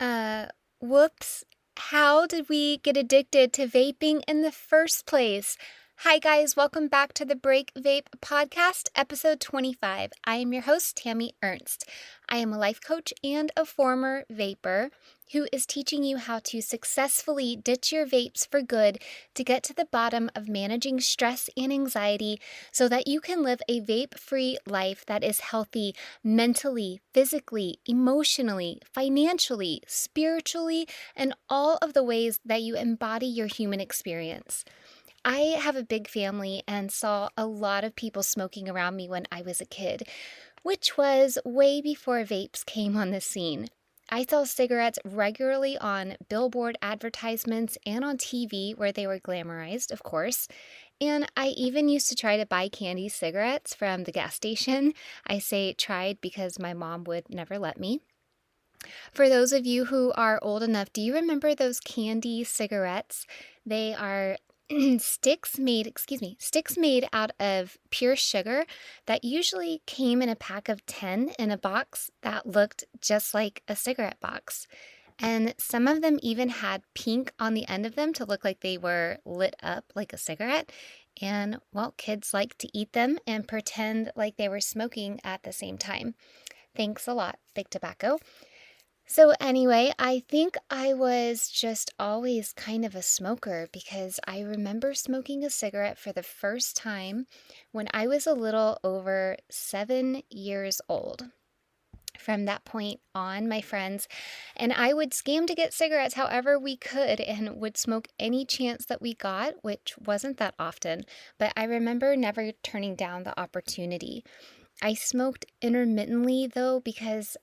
Uh, Whoops. How did we get addicted to vaping in the first place? Hi, guys. Welcome back to the Break Vape podcast, episode 25. I am your host, Tami Ernst. I am a life coach and a former vapor who is teaching you how to successfully ditch your vapes for good to get to the bottom of managing stress and anxiety so that you can live a vape-free life that is healthy mentally, physically, emotionally, financially, spiritually, and all of the ways that you embody your human experience. I have a big family and saw a lot of people smoking around me when I was a kid, which was way before vapes came on the scene. I saw cigarettes regularly on billboard advertisements and on TV where they were glamorized, of course. And I even used to try to buy candy cigarettes from the gas station. I say tried because my mom would never let me. For those of you who are old enough, do you remember those candy cigarettes? They are sticks made out of pure sugar that usually came in a pack of 10 in a box that looked just like a cigarette box. And some of them even had pink on the end of them to look like they were lit up like a cigarette. And, well, kids like to eat them and pretend like they were smoking at the same time. Thanks a lot, Big Tobacco. So anyway, I think I was just always kind of a smoker because I remember smoking a cigarette for the first time when I was a little over 7 years old. From that point on, my friends and I would scam to get cigarettes however we could and would smoke any chance that we got, which wasn't that often, but I remember never turning down the opportunity. I smoked intermittently though because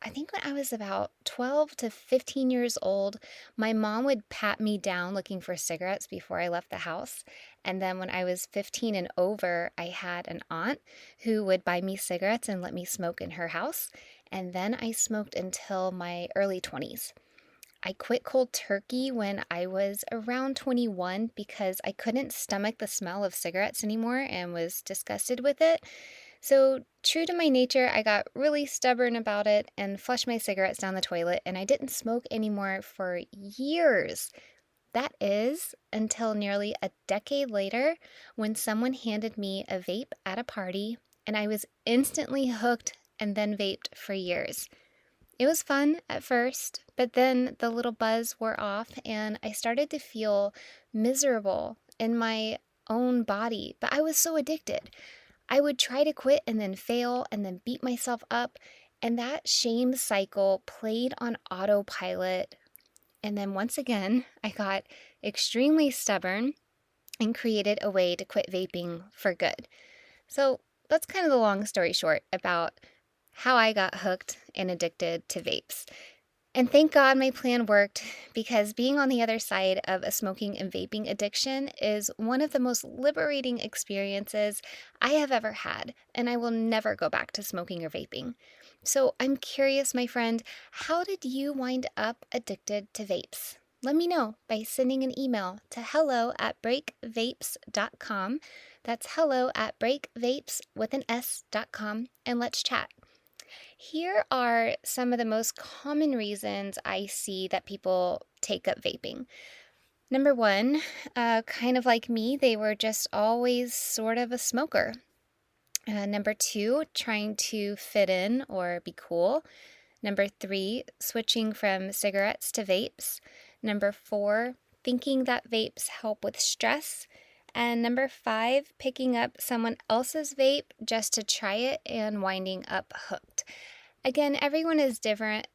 I think when I was about 12 to 15 years old, my mom would pat me down looking for cigarettes before I left the house. And then when I was 15 and over, I had an aunt who would buy me cigarettes and let me smoke in her house. And then I smoked until my early 20s. I quit cold turkey when I was around 21 because I couldn't stomach the smell of cigarettes anymore and was disgusted with it. So, true to my nature, I got really stubborn about it and flushed my cigarettes down the toilet, and I didn't smoke anymore for years. That is until nearly a decade later when someone handed me a vape at a party, and I was instantly hooked and then vaped for years. It was fun at first, but then the little buzz wore off, and I started to feel miserable in my own body, but I was so addicted. I would try to quit and then fail and then beat myself up. And that shame cycle played on autopilot. And then once again, I got extremely stubborn and created a way to quit vaping for good. So that's kind of the long story short about how I got hooked and addicted to vapes. And thank God my plan worked because being on the other side of a smoking and vaping addiction is one of the most liberating experiences I have ever had, and I will never go back to smoking or vaping. So I'm curious, my friend, how did you wind up addicted to vapes? Let me know by sending an email to hello@breakvapes.com. That's hello@breakvapes.com, and let's chat. Here are some of the most common reasons I see that people take up vaping. Number one, kind of like me, they were just always sort of a smoker. Number two, trying to fit in or be cool. Number three, switching from cigarettes to vapes. Number four, thinking that vapes help with stress. And number five, picking up someone else's vape just to try it and winding up hooked. Again, everyone is different,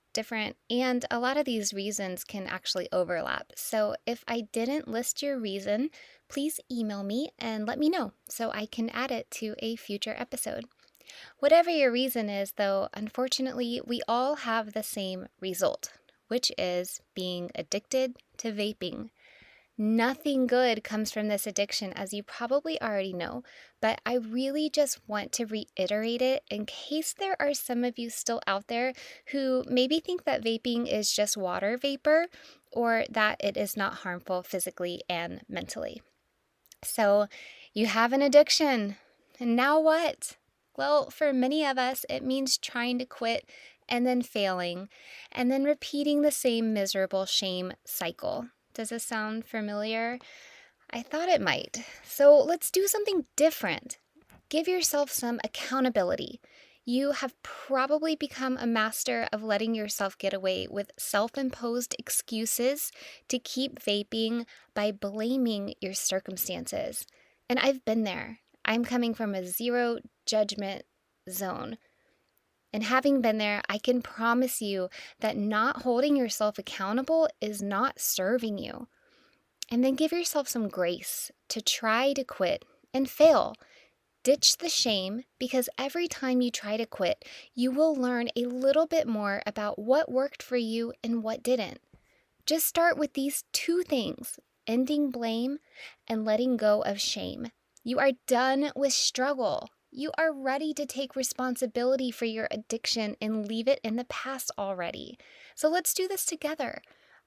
and a lot of these reasons can actually overlap. So if I didn't list your reason, please email me and let me know so I can add it to a future episode. Whatever your reason is, though, unfortunately, we all have the same result, which is being addicted to vaping. Nothing good comes from this addiction, as you probably already know, but I really just want to reiterate it in case there are some of you still out there who maybe think that vaping is just water vapor or that it is not harmful physically and mentally. So you have an addiction, and now what? Well, for many of us, it means trying to quit and then failing, and then repeating the same miserable shame cycle. Does this sound familiar? I thought it might. So let's do something different. Give yourself some accountability. You have probably become a master of letting yourself get away with self-imposed excuses to keep vaping by blaming your circumstances. And I've been there. I'm coming from a zero judgment zone. And having been there, I can promise you that not holding yourself accountable is not serving you. And then give yourself some grace to try to quit and fail. Ditch the shame, because every time you try to quit, you will learn a little bit more about what worked for you and what didn't. Just start with these two things: ending blame and letting go of shame. You are done with struggle. You are ready to take responsibility for your addiction and leave it in the past already. So let's do this together.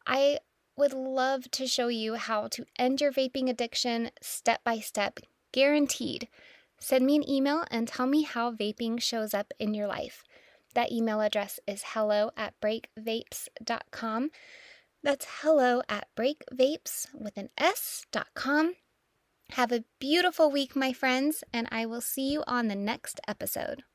I would love to show you how to end your vaping addiction step by step, guaranteed. Send me an email and tell me how vaping shows up in your life. That email address is hello@breakvapes.com. That's hello@breakvapes.com. Have a beautiful week, my friends, and I will see you on the next episode.